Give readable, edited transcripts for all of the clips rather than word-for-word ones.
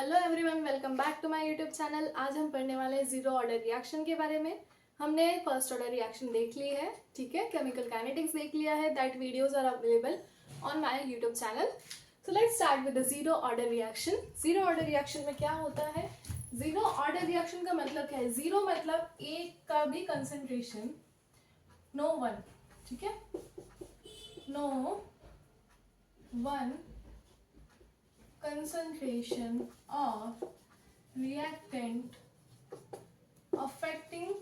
Hello everyone, welcome back to my YouTube channel. आज हम पढ़ने वाले हैं जीरो ऑर्डर रिएक्शन के बारे में। हमने फर्स्ट ऑर्डर रिएक्शन देख ली है, ठीक है, केमिकल काइनेटिक्स देख लिया है। That videos are available on my YouTube channel. So let's start with the zero order reaction. Zero order reaction में क्या होता है? जीरो ऑर्डर रिएक्शन का मतलब क्या है? जीरो मतलब एक का भी कंसेंट्रेशन नो वन, ठीक है, no one concentration of reactant affecting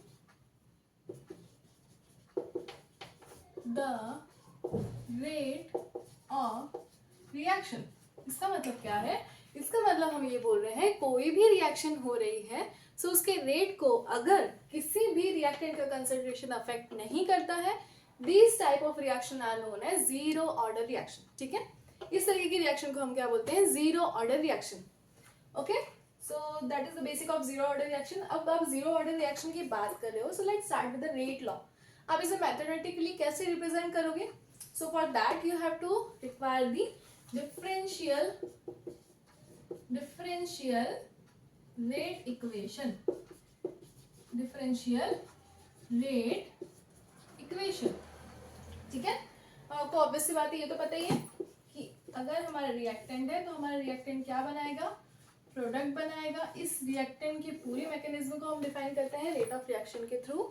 the rate of reaction। इसका मतलब क्या है? इसका मतलब हम ये बोल रहे हैं कोई भी रिएक्शन हो रही है सो उसके रेट को अगर किसी भी रिएक्टेंट का कंसेंट्रेशन अफेक्ट नहीं करता है, this type of reaction are known as zero order reaction. ठीक है, इस तरीके की रिएक्शन को हम क्या बोलते हैं? Zero order reaction. Okay, so that is the basic of zero order reaction. अब आप जीरो ऑर्डर रिएक्शन की बात कर रहे हो, so let's start with the rate law. आप इसे मैथमेटिकली कैसे रिप्रेजेंट करोगे? So for that you have to require the differential rate equation. Differential rate equation, ठीक है। आपको ऑब्वियस सी बात है, ये तो पता ही है कि अगर हमारा रिएक्टेंट है तो हमारा रिएक्टेंट क्या बनाएगा? प्रोडक्ट बनाएगा। इस रिएक्टेंट की पूरी मैकेनिज्म को हम डिफाइन करते हैं रेट ऑफ रिएक्शन के थ्रू,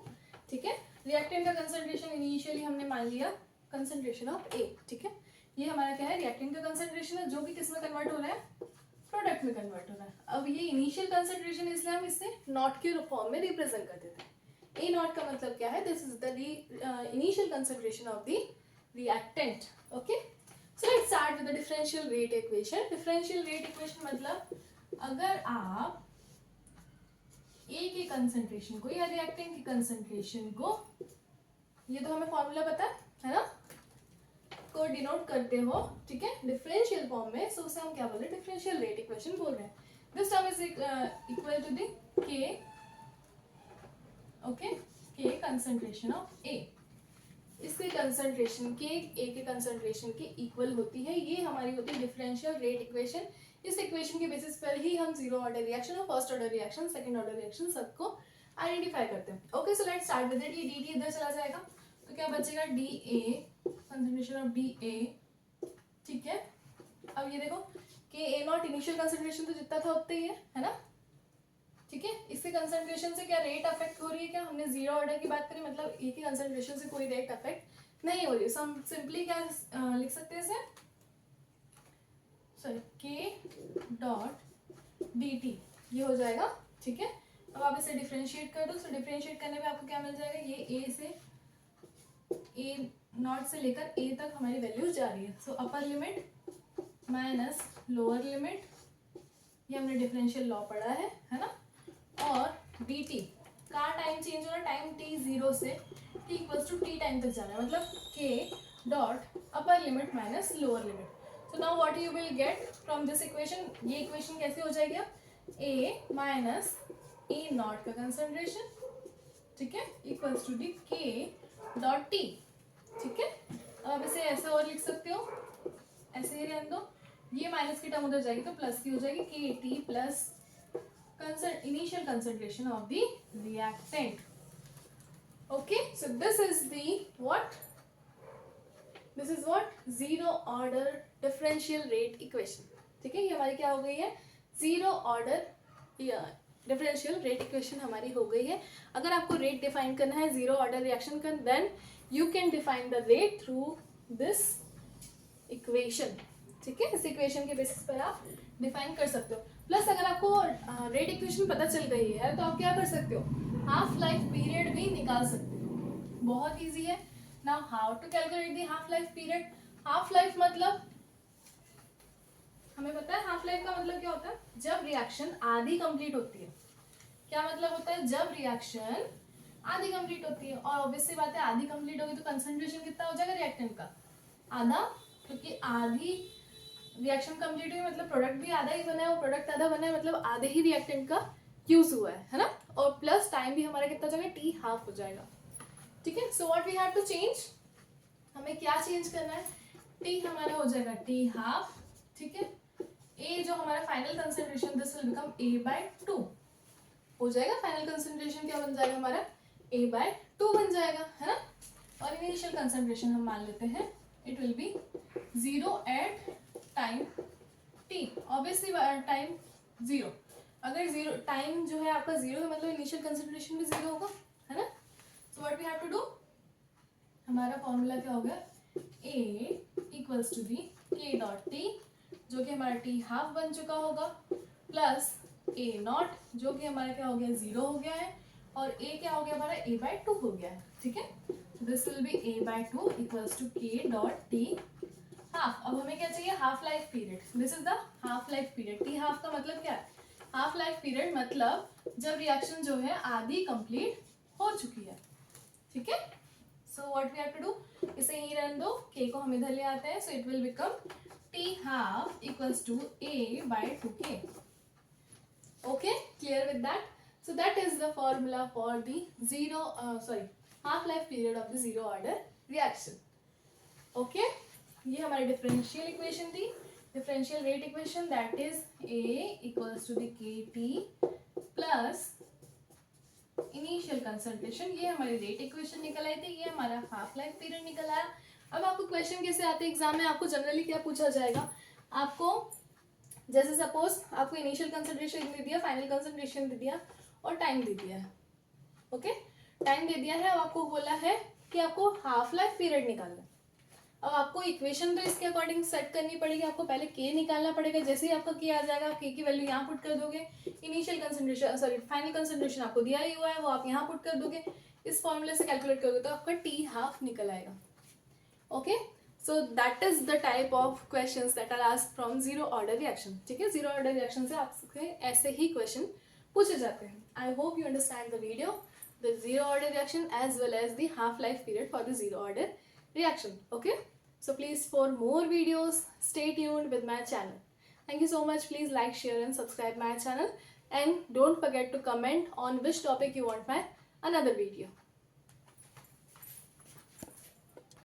ठीक है। रिएक्टेंट का कंसंट्रेशन इनिशियली हमने मान लिया कंसंट्रेशन ऑफ ए, ठीक है। ये हमारा क्या है? रिएक्टेंट का कंसंट्रेशन है, जो कि किस में कन्वर्ट हो रहा है? प्रोडक्ट में कन्वर्ट हो रहा है। अब ये इनिशियल कंसंट्रेशन, इसलिए हम इसे नॉट के फॉर्म में रिप्रेजेंट कर देते हैं। ए नॉट का मतलब क्या है? This is the initial concentration of the reactant. Okay, so let's start with the differential rate equation. Differential rate equation मतलब अगर आप A के कंसंट्रेशन को या रिएक्टेंट की कंसंट्रेशन को, ये तो हमें फॉर्मूला पता है ना, को डिनोट करते हो, ठीक है, डिफरेंशियल फॉर्म में, सो उसे हम क्या बोल रहे हैं? डिफरेंशियल रेट इक्वेशन बोल रहे हैं। This term is equal to the K, okay, K concentration of A। इसके कंसंट्रेशन के ए के कंसंट्रेशन के इक्वल होती है। ये हमारी होती है डिफरेंशियल रेट इक्वेशन। इस इक्वेशन के बेसिस पर ही हम जीरो ऑर्डर रिएक्शन और first order reaction, second order reaction सबको आइडेंटिफाई करते हैं। Okay, so let's start with it. ये dt इधर चला जाएगा तो क्या बचेगा? Da, कंसंट्रेशन ऑफ Da, ठीक है। अब ये देखो कि ए नॉट इनिशियल कंसंट्रेशन तो जितना था उतना ही है ना, ठीक है। इसके कंसंट्रेशन से क्या रेट अफेक्ट हो रही है? क्या हमने जीरो ऑर्डर की बात करी, मतलब ए की कंसंट्रेशन से कोई रेट अफेक्ट नहीं हो रही है। हम सिंपली क्या लिख सकते हैं इसे? सॉरी, के डॉट डी टी, ये हो जाएगा, ठीक है। अब आप इसे डिफरेंशिएट कर दो। सो डिफरेंशिएट करने में आपको क्या मिल जाएगा? ये ए से, ए नॉट से लेकर ए तक हमारी वैल्यूज जा रही है। So upper limit minus lower limit, ये हमने डिफरेंशियल लॉ पढ़ा है ना। और dt का टाइम चेंज हो रहा है, टाइम t जीरो से t equals to t time तक जाना है, मतलब k dot upper limit minus lower limit. So now what you will get from this equation? ये इक्वेशन कैसे हो जाएगी? a माइनस ए नॉट का कंसंट्रेशन, ठीक है, equals to D k dot t, ठीक है। अब इसे ऐसे और लिख सकते हो, ऐसे ही रहने दो। ये माइनस की टर्म उधर जाएगी तो प्लस की हो जाएगी, के T plus initial concentration of the reactant. Okay, so this is the what? This is what? Zero order differential rate equation. ठीक है, ये हमारी क्या हो गई है? Zero order differential rate equation हमारी हो गई है। अगर आपको रेट डिफाइन करना है जीरो ऑर्डर रिएक्शन का, then you can define the rate through this equation, ठीक है। इस इक्वेशन के बेसिस पर आप डिफाइन कर सकते हो। प्लस अगर आपको रेट इक्वेशन पता चल गई है तो आप क्या कर सकते हो? हाफ लाइफ पीरियड भी निकाल सकते हो। बहुत इजी है। Now how to calculate the half life period? Half life मतलब हमें पता है, हाफ लाइफ का मतलब क्या होता है? जब रिएक्शन आधी कंप्लीट होती है। क्या मतलब होता है? जब रिएक्शन आधी कंप्लीट होती है, और ऑब्वियसली बात है आधी कंप्लीट होगी तो कंसंट्रेशन कितना हो जाएगा रिएक्टेंट का? आधा, क्योंकि आधी रिएक्शन कंप्लीट हुई मतलब प्रोडक्ट भी आधा ही बना है और प्रोडक्ट आधा बना है, मतलब आधे ही रिएक्टेंट का यूज हुआ है ना। और प्लस टाइम भी हमारा कितना हो जाएगा? टी हाफ हो जाएगा, ठीक है। So what we have to change? हमें क्या चेंज करना है? टी हमारा हो जाएगा टी हाफ, ठीक है। ए जो हमारा final concentration, this will become A/2 हो जाएगा। फाइनल कंसंट्रेशन क्या बन जाएगा हमारा, A/2 बन जाएगा, है ना। और इनिशियल कंसंट्रेशन हम मान लेते हैं it will be 0 at time t, obviously time 0, अगर 0 टाइम जो है आपका 0 है मतलब इनिशियल कंसंट्रेशन भी 0 होगा, है ना। So what we have to do, हमारा फॉर्मूला क्या होगा, A equals to B K dot T, जो कि हमारा t हाफ बन चुका होगा, प्लस A0 जो कि हमारा क्या हो गया 0 हो गया है, और A क्या हो गया हमारा A/2 हो गया है, ठीक है। This will be A/2 equals to K dot T half. अब हमें क्या चाहिए, half life period, this is the half life period. T half का मतलब क्या है, हाफ लाइफ पीरियड मतलब जब रिएक्शन जो है आधी कंप्लीट हो चुकी है, ठीक है। So what we have to do, इसे यहीं रहने दो, k को हम इधर ले आते हैं, so it will become t half equals to A/2k। okay, clear with that? So that is the formula for the half life period of the zero order reaction. okay, ये हमारी डिफरेंशियल इक्वेशन थी, differential rate equation, that is A equals to the KT plus initial concentration, ये हमारी rate equation निकल आई थी, ये हमारा half life period निकल आया। अब आपको क्वेश्चन कैसे आते हैं एग्जाम में, आपको जनरली क्या पूछा जाएगा, आपको जैसे सपोज आपको इनिशियल कंसंट्रेशन दे दिया, फाइनल कंसंट्रेशन दे दिया और टाइम दे दिया है, ओके, टाइम दे दिया है, अब आपको बोला है कि आपको हाफ लाइफ पीरियड निकालना है। अब आपको इक्वेशन तो इसके अकॉर्डिंग सेट करनी पड़ेगी, आपको पहले के निकालना पड़ेगा, जैसे ही आपका के आ जाएगा आप के की वैल्यू यहाँ पुट कर दोगे, इनिशियल कंसंट्रेशन फाइनल कंसंट्रेशन आपको दिया ही हुआ है वो आप यहाँ पुट कर दोगे, इस फॉर्मूले से कैलकुलेट करोगे तो आपका टी हाफ निकल आएगा। Okay, so that is the type of questions that are asked from zero order reaction, ठीक है। zero order reaction से आपसे ऐसे ही क्वेश्चन पूछे जाते हैं। I hope you understand the video, the zero order reaction as well as the half life period for the zero order reaction. Okay, so please for more videos stay tuned with my channel. Thank you so much. Please like, share and subscribe my channel, and don't forget to comment on which topic you want my another video.